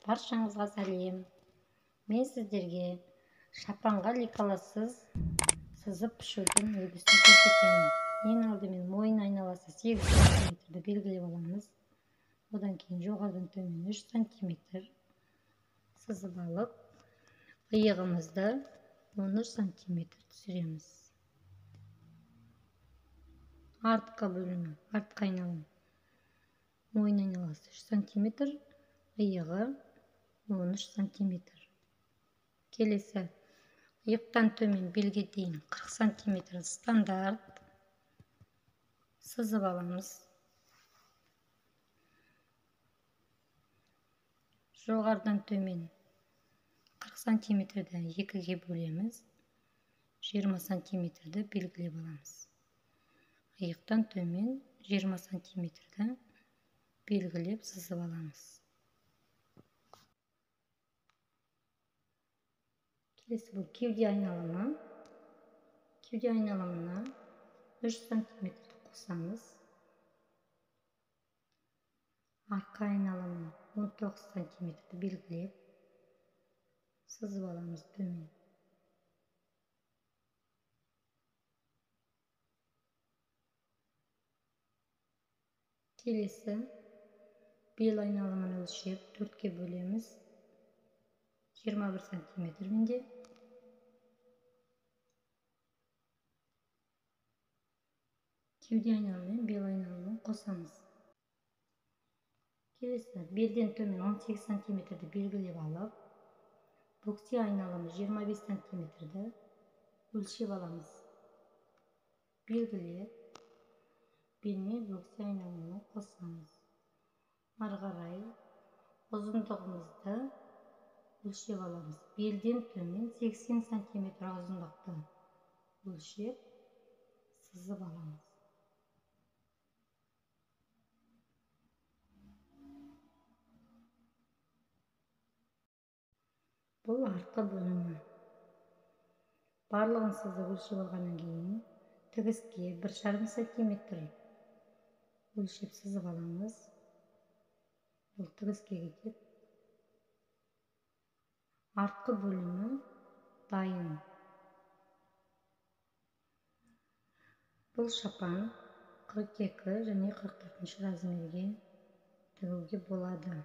Баршаңызға сәлем. Мен сіздерге шапанға лейкаласыз сызып пішудің үлгісін көрсетемін. Ең алдымен мойын айналасы 8 см белгілеп аламыз. Одан кейін жоғарыдан төмен 3 см сызып алып, иығымызды 13 см түсіреміз. Артқа бөлімі, артқа айналым. Мойын айналасы 3 см, иығы 13 см. Келесі, иықтан төмен белге дейін 40 см стандарт сызып аламыз. Жоғарыдан төмен 40 см екіге бөлеміз. 20 см белгілеп аламыз. Иықтан төмен 20 см белгілеп сызып аламыз. Келесі бұл кеуде айналымы. Кеуде айналымына 3 см қосамыз. Арқа айналымы 19 см белгілеп сызып аламыз төмен. Келесі бел айналымын өлшеп 4-ке бөлеміз. 21 см. Кеуде айналымы мен бел айналымын қосамыз. Келесі белден төмен 18 см белгілеп алып, бөксе айналымы 25 см өлшеп аламыз. Белгілеп, бел мен бөксе айналымын қосамыз. Ары қарай ұзындығымызды өлшеп аламыз. Белден төмен 80 см ұзындықты өлшеп сызып аламыз. Бұл артқы бөлімі. Барлығын сызып өлшеп алғаннан кейін тігіске 1,5 см өлшеп сызып аламыз. Бұл тігіске кетеді. Артқы бөлімі дайын. Бұл шапан 42 және 44 размерге тігуге болады.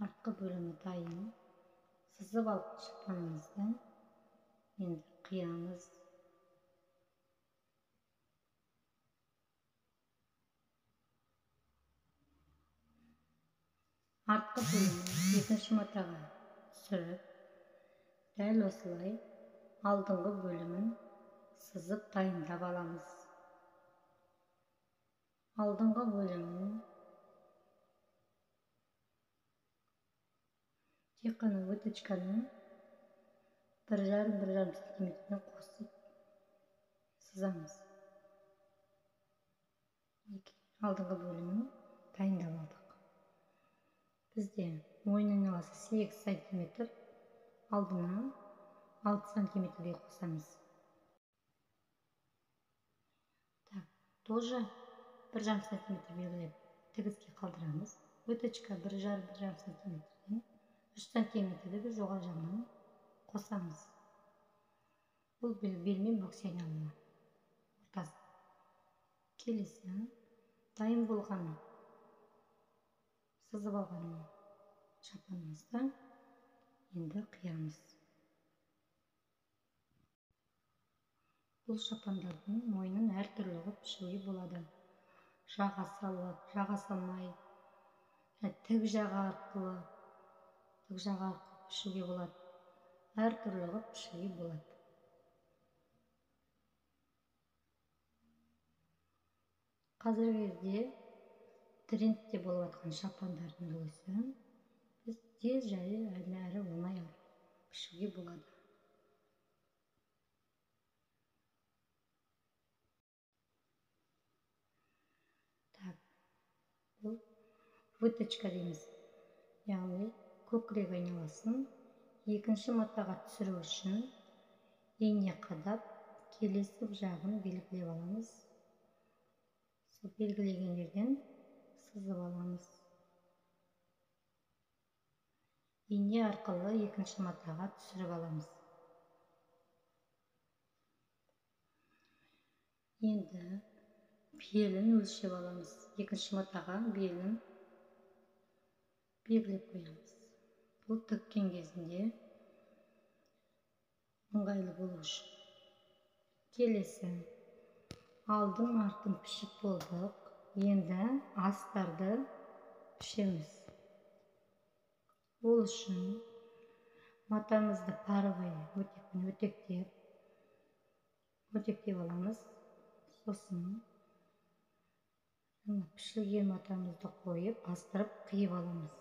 Артқы бөлімі дайын. Сызып алып шапанымызды енді қиямыз. Артқы бөлімі екінші матаға түсіріп, дәл осылай алдыңғы бөлімін сызып дайындап аламыз. Алдыңғы бөлімін тек қана выточканы 1,5 см қосып сызамыз. Алдыңғы бөлімін дайындап алдық. Бізде мойын айналасы 8 см, алдына 6 см қосамыз. Тоже 1,5 см белгілеп тігіске қалдырамыз. Выточка 1,5 см. 3 см біз жоғары жағынан қосамыз. Бұл бел мен бөксе айналымы ортасы. Келесі дайын болған сызып алған шапанымызды енді қиямыз. Бұл шапандардың мойнын әртүрлі қылып пішуге болады. Жаға салып, жаға салмай, тік жаға арқылы пішуге болады. Әртүрлі қылып пішуге болады. Қазіргі кезде трендте болып жатқан шапандардың үлгісі біз тез және әрі оңай пішуге болады. Бұл выточка дейміз. Яғни көкірек айналасын екінші матаға түсіру үшін ине қадап, келесі жағын белгілеп аламыз. Сол белгілеген жерден сызып аламыз. Ине арқылы екінші матаға түсіріп аламыз. Енді белін өлшеп аламыз. Екінші матаға белін белгілеп қоямыз. Бұл тіккен кезінде ыңғайлы болу үшін. Келесі алдын артын пішіп болдық. Енді астарды пішеміз. Ол үшін матамызды паровый өтекпен өтектеп аламыз. Сосын пішілген матамызды қойып, астырып қиып аламыз.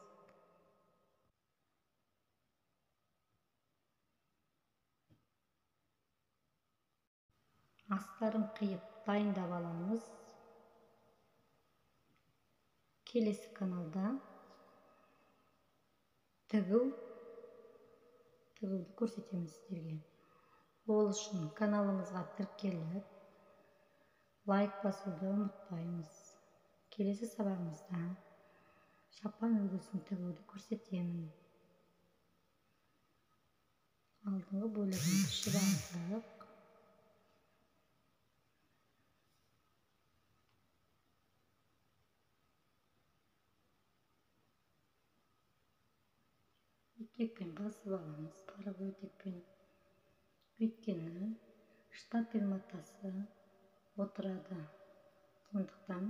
Астарын қиып дайындап аламыз. Келесі каналда тігуді көрсетеміз сіздерге. Ол үшін каналымызға тіркеліп, лайк басуды ұмытпаймыз. Келесі сабағымызда шапан үлгісін тігуді көрсетемін. Алдыңғы бөлігін пішіп алдық. Өтекпен басып аламыз, паровой өтекпен. Өйткені штапель матасы отырады. Сондықтан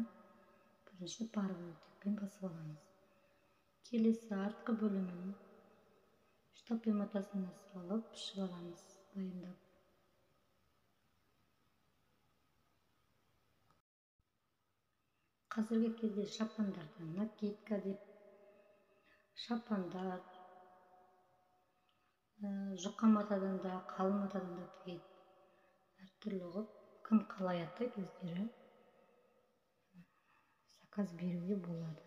бірінші паровой өтекпен басып аламыз. Келесі артқы бөлімін штапель матасына салып пішіп аламыз, дайындап. Қазіргі кезде шапандарда накидка деп, шапандар жұқа матадан да, қалың матадан да тігеді. Әртүрлі ғып, кім қалай атайды өздері заказ беруге болады.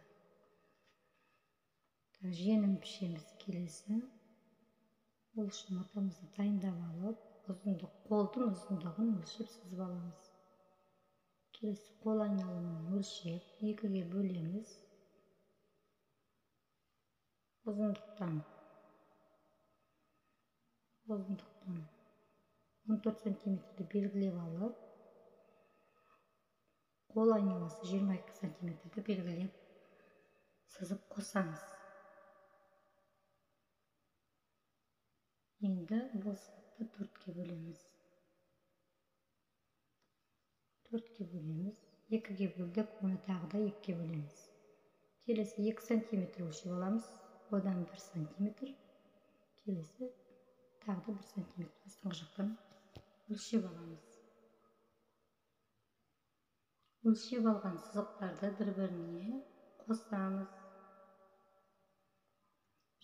Женін пішеміз келесі. Ол үшін матамызды дайындап алып, қолдың ұзындығын өлшеп сызып аламыз. Келесі қол айналымын өлшеп, екіге бөлеміз. Ұзындықтан 14 сантиметрді белгілеп алып, қол айналасы 22 сантиметрді белгілеп сызып қосамыз. Енді бұл сызықты төртке бөлеміз. Екіге бөлдік, оны тағы да екіге бөлеміз. Келесі 2 сантиметр өлшеп аламыз, одан 1 сантиметр. Келесі тағы да 1 сантиметр астыңғы жақтан өлшеп аламыз. Өлшеп алған сызықтарды бір-біріне қосамыз.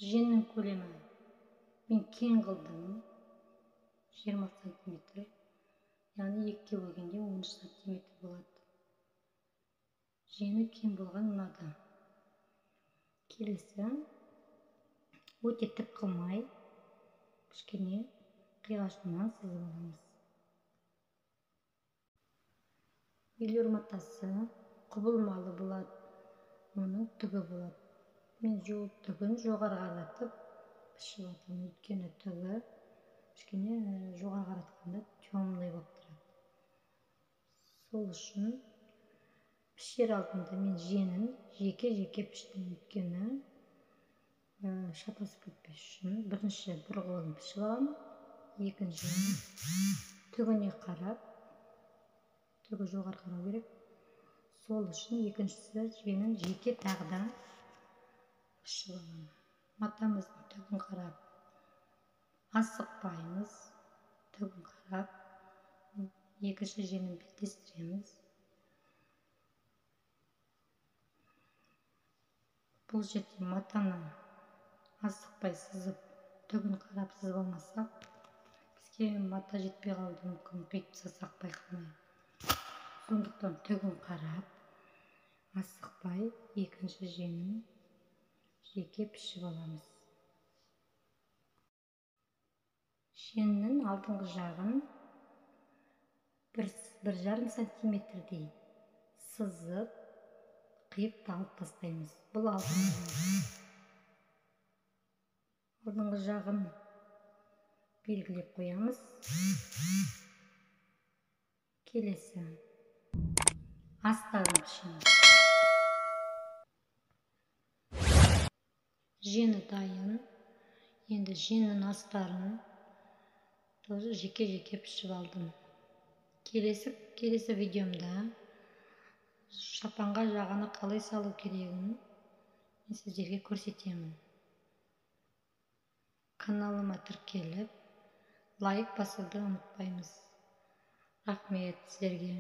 Женнің көлемі мен кең қылдым, 20 сантиметр. Яғни екіге бөлгенде 13 сантиметр болады. Жені кең болған ұнады. Келесі өте тік қылмай, кішкене қиғашынан сызып аламыз. Велюр матасы құбылмалы болады, оның түгі болады. Мен түгін жоғары қаратып пішіп атым, өйткені түгі кішкене жоғары қаратқанда темный болып тұрады. Сол үшін пішер алдында мен женін жеке-жеке піштім, өйткені шатасып кетпес үшін бірінші бір қолын пішіп аламын, екінші түгіне қарап, түгі жоғары қарау керек. Сол үшін екіншісі женін жеке тағда пішіп аламын. Матамыздың түгін қарап асықпаймыз, түгін қарап екінші женін беттестіреміз. Бұл жерде матаны асықпай сызып, түгін қарап сызып алмасақ, бізге мата жетпей қалуы мүмкін, қиып тастасақ байқамай. Сондықтан түгін қарап, асықпай екінші женін жеке пішіп аламыз. Женнің алдыңғы жағын 1,5 сантиметрдей сызып қиып алып тастаймыз. Бұл алдыңғы жағы. Алдыңғы жағын белгілеп қоямыз. Келесі астарын пішеміз. Жеңі дайын. Енді жеңнің астарын жеке-жеке пішіп алдым. Келесі видеомда шапанға жағаны қалай салу керегін мен сіздерге көрсетемін. Каналыма тіркеліп, лайк басуды ұмытпаймыз. Рахмет сіздерге.